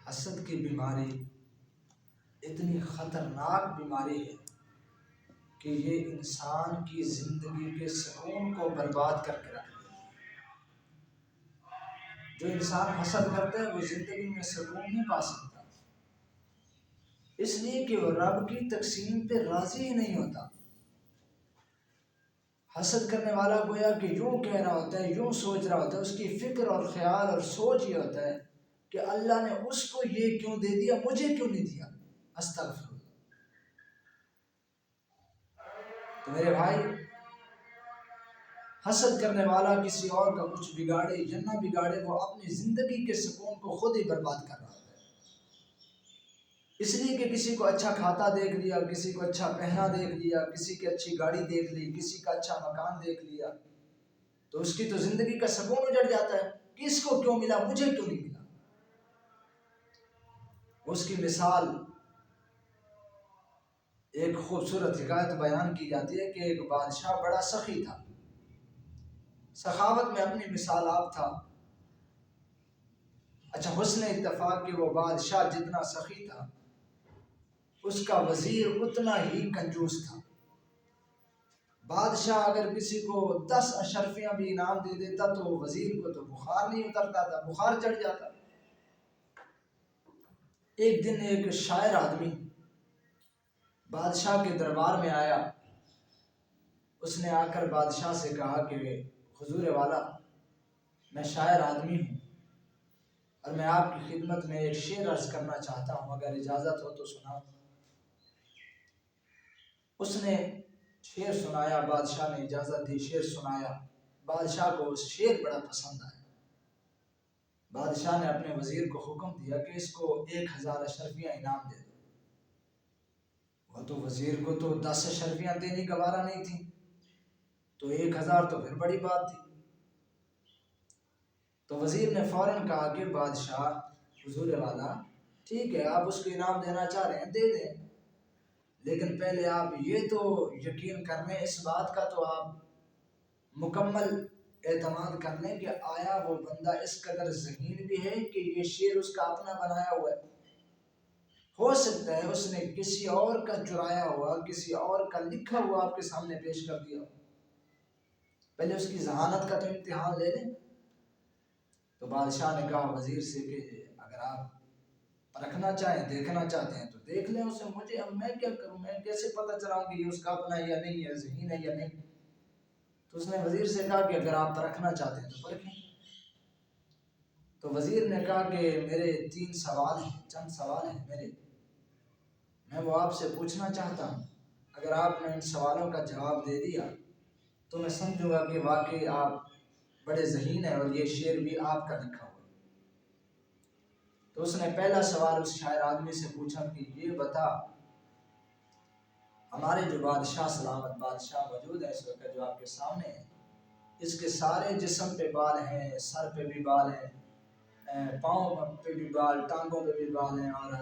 حسد کی بیماری اتنی خطرناک بیماری ہے کہ یہ انسان کی زندگی کے سکون کو برباد کر کے رکھ دیتا ہے۔ جو انسان حسد کرتا ہے وہ زندگی میں سکون نہیں پا سکتا، اس لیے کہ وہ رب کی تقسیم پہ راضی ہی نہیں ہوتا۔ حسد کرنے والا گویا کہ یوں کہہ رہا ہوتا ہے، یوں سوچ رہا ہوتا ہے، اس کی فکر اور خیال اور سوچ یہ ہوتا ہے کہ اللہ نے اس کو یہ کیوں دے دیا، مجھے کیوں نہیں دیا۔ استغفر اللہ۔ تو میرے بھائی، حسد کرنے والا کسی اور کا کچھ بگاڑے یا نہ بگاڑے، وہ اپنی زندگی کے سکون کو خود ہی برباد کر رہا ہے۔ اس لیے کہ کسی کو اچھا کھاتا دیکھ لیا، کسی کو اچھا پہنا دیکھ لیا، کسی کی اچھی گاڑی دیکھ لی، کسی کا اچھا مکان دیکھ لیا، تو اس کی تو زندگی کا سکون اجڑ جاتا ہے کہ اس کو کیوں ملا، مجھے کیوں نہیں ملا۔ اس کی مثال ایک خوبصورت حکایت بیان کی جاتی ہے کہ ایک بادشاہ بڑا سخی تھا، سخاوت میں اپنی مثال آپ تھا۔ اچھا، حسن اتفاق کہ وہ بادشاہ جتنا سخی تھا، اس کا وزیر اتنا ہی کنجوس تھا۔ بادشاہ اگر کسی کو 10 اشرفیاں بھی انعام دے دیتا تو وزیر کو تو بخار نہیں اترتا تھا، بخار چڑھ جاتا۔ ایک دن ایک شاعر آدمی بادشاہ کے دربار میں آیا۔ اس نے آ کر بادشاہ سے کہا کہ حضور والا، میں شاعر آدمی ہوں اور میں آپ کی خدمت میں ایک شعر عرض کرنا چاہتا ہوں، اگر اجازت ہو تو سناؤ۔ اس نے شعر سنایا، بادشاہ نے اجازت دی، شعر سنایا۔ بادشاہ کو اس شعر بڑا پسند آیا۔ بادشاہ نے اپنے وزیر کو حکم دیا کہ اس کو 1000 اشرفیاں انعام دے دو۔ وہ تو وزیر کو تو 10 اشرفیاں دینی گوارا نہیں تھی، تو 1000 تو پھر بڑی بات تھی۔ تو وزیر نے فوراً کہا کہ بادشاہ حضور والا، ٹھیک ہے، آپ اس کو انعام دینا چاہ رہے ہیں، دے دیں، لیکن پہلے آپ یہ تو یقین کر لیں، اس بات کا تو آپ مکمل اعتماد کر لیں کہ آیا وہ بندہ اس قدر ذہین بھی ہے کہ یہ شعر اس کا اپنا بنایا ہوا ہے۔ ہو سکتا ہے اس نے کسی اور کا چرایا ہوا، کسی اور کا لکھا ہوا آپ کے سامنے پیش کر دیا۔ پہلے اس کی ذہانت کا تو امتحان لے لیں۔ تو بادشاہ نے کہا وزیر سے کہ اگر آپ پرکھنا چاہیں، دیکھنا چاہتے ہیں تو دیکھ لیں اسے، مجھے اب میں کیا کروں، میں کیسے پتہ چلاؤں کہ یہ اس کا اپنا ہے یا نہیں ہے، ذہین ہے یا نہیں۔ تو اس نے وزیر سے کہا کہ اگر آپ پرکھنا چاہتے ہیں تو پرکھیں۔ تو وزیر نے کہا کہ میرے 3 سوال ہیں، چند سوال ہیں میرے، میں وہ آپ سے پوچھنا چاہتا ہوں۔ اگر آپ نے ان سوالوں کا جواب دے دیا تو میں سمجھوں گا کہ واقعی آپ بڑے ذہین ہیں اور یہ شعر بھی آپ کا لکھا ہوا۔ تو اس نے پہلا سوال اس شاعر آدمی سے پوچھا کہ یہ بتا، ہمارے جو بادشاہ، سلامت بادشاہ موجود ہے اس وقت جو آپ کے سامنے ہے، اس کے سارے جسم پہ بال ہیں، سر پہ بھی بال ہیں، پاؤں پہ بھی بال، ٹانگوں پہ بھی بال ہیں اور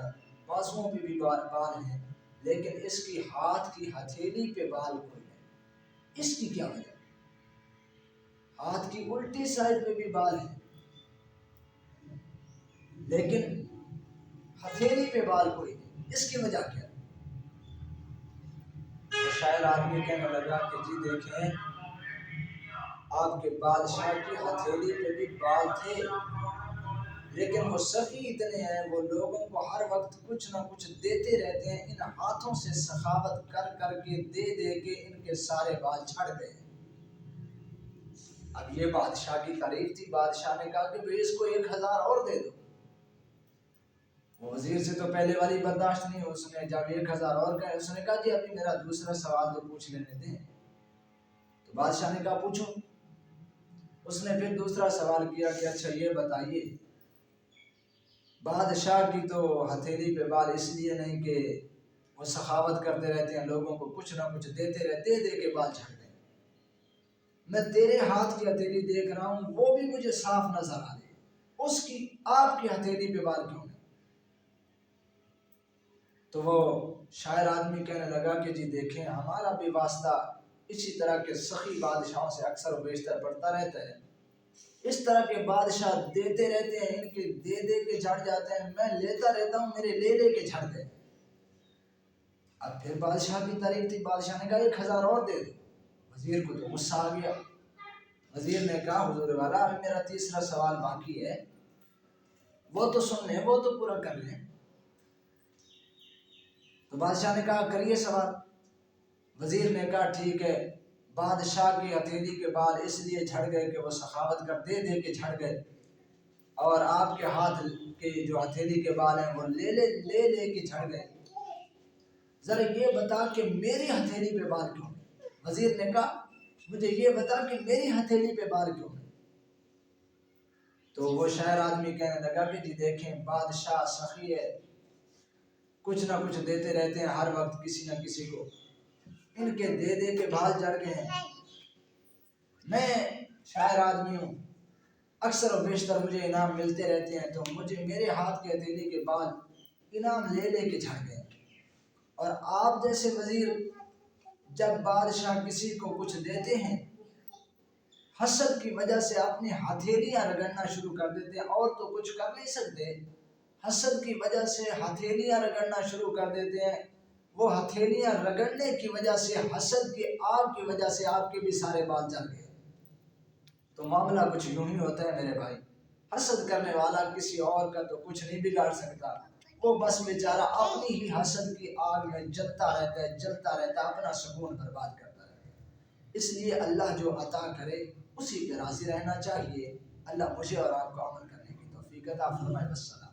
بازوؤں پہ بھی بال ہیں، لیکن اس کی ہاتھ کی ہتھیلی پہ بال کوئی نہیں۔ اس کی کیا وجہ؟ ہاتھ کی الٹی سائڈ پہ بھی بال ہیں لیکن ہتھیلی پہ بال کوئی نہیں، اس کی وجہ کیا؟ تو شاعر آدمی کہنے لگا کہ جی دیکھیں، آپ کے بادشاہ کی ہتھیلی پہ بھی بال تھے، لیکن وہ سخی اتنے ہیں، وہ لوگوں کو ہر وقت کچھ نہ کچھ دیتے رہتے ہیں، ان ہاتھوں سے سخاوت کر کر کے دے دے کے ان کے سارے بال جھڑ گئے۔ اب یہ بادشاہ کی تعریف تھی۔ بادشاہ نے کہا کہ اس کو 1000 اور دے دو۔ وزیر سے تو پہلے والی برداشت نہیں، اس نے جب 1000 اور کہا، اس نے کہا جی ابھی میرا دوسرا سوال تو پوچھ لینے دیں۔ تو بادشاہ نے کہا پوچھو۔ اس نے پھر دوسرا سوال کیا کہ اچھا یہ بتائیے، بادشاہ کی تو ہتھیلی پہ بال اس لیے نہیں کہ وہ سخاوت کرتے رہتے ہیں، لوگوں کو کچھ نہ کچھ دیتے رہتے، دے کے بال جھڑ گئے۔ میں تیرے ہاتھ کی ہتھیلی دیکھ رہا ہوں، وہ بھی مجھے صاف نظر آ رہی ہے، اس کی آپ کی ہتھیلی پہ بال کیوں نہیں؟ تو وہ شاعر آدمی کہنے لگا کہ جی دیکھیں، ہمارا بھی واسطہ اسی طرح کے سخی بادشاہوں سے اکثر و بیشتر پڑتا رہتا ہے، اس طرح کے بادشاہ دیتے رہتے ہیں، ان کے دے دے کے جھڑ جاتے ہیں، میں لیتا رہتا ہوں میرے لے لے کے جھڑ گئے۔ اب پھر بادشاہ کی تعریف تھی، بادشاہ نے کہا 1000 اور دے دو۔ وزیر کو تو غصہ آ گیا، وزیر نے کہا حضور والا ابھی میرا تیسرا سوال باقی ہے، وہ تو سن لیں، وہ تو پورا کر لیں۔ تو بادشاہ نے کہا کریے سوال۔ وزیر نے کہا ٹھیک ہے، بادشاہ کی ہتھیلی کے بال اس لیے جھڑ گئے کہ وہ سخاوت کر دے دے کے جھڑ گئے، اور آپ کے ہاتھ کے جو ہتھیلی کے بال ہیں وہ لے لے کے جھڑ گئے، ذرا یہ بتا کہ میری ہتھیلی پہ بال کیوں ہیں؟ وزیر نے کہا مجھے یہ بتا کہ میری ہتھیلی پہ بال کیوں ہیں؟ تو وہ شاعر آدمی کہنے لگا کہ جی دیکھیں بادشاہ سخی ہے، کچھ نہ کچھ دیتے رہتے ہیں ہر وقت کسی نہ کسی کو، ان کے دے دے کے بال جڑ گئے ہیں۔ میں شاعر آدمی ہوں، اکثر و بیشتر مجھے انعام ملتے رہتے ہیں، تو مجھے میرے ہاتھ کے ہتھیلی کے بال انعام لے لے کے جھڑ گئے۔ اور آپ جیسے وزیر جب بادشاہ کسی کو کچھ دیتے ہیں، حسد کی وجہ سے اپنی ہتھیلیاں رگڑنا شروع کر دیتے ہیں، اور تو کچھ کر نہیں سکتے، حسد کی وجہ سے ہتھیلیاں رگڑنا شروع کر دیتے ہیں۔ وہ ہتھیلیاں رگڑنے کی وجہ سے، حسد کی آگ کی وجہ سے آپ کے بھی سارے بال جل گئے۔ تو معاملہ کچھ یوں ہی ہوتا ہے میرے بھائی، حسد کرنے والا کسی اور کا تو کچھ نہیں بگاڑ سکتا، وہ بس بیچارہ اپنی ہی حسد کی آگ میں جلتا رہتا ہے، اپنا سکون برباد کرتا رہتا ہے۔ اس لیے اللہ جو عطا کرے اسی پہ راضی رہنا چاہیے۔ اللہ مجھے اور آپ کو عمل کرنے کی توفیق عطا فرمائے۔ السلام۔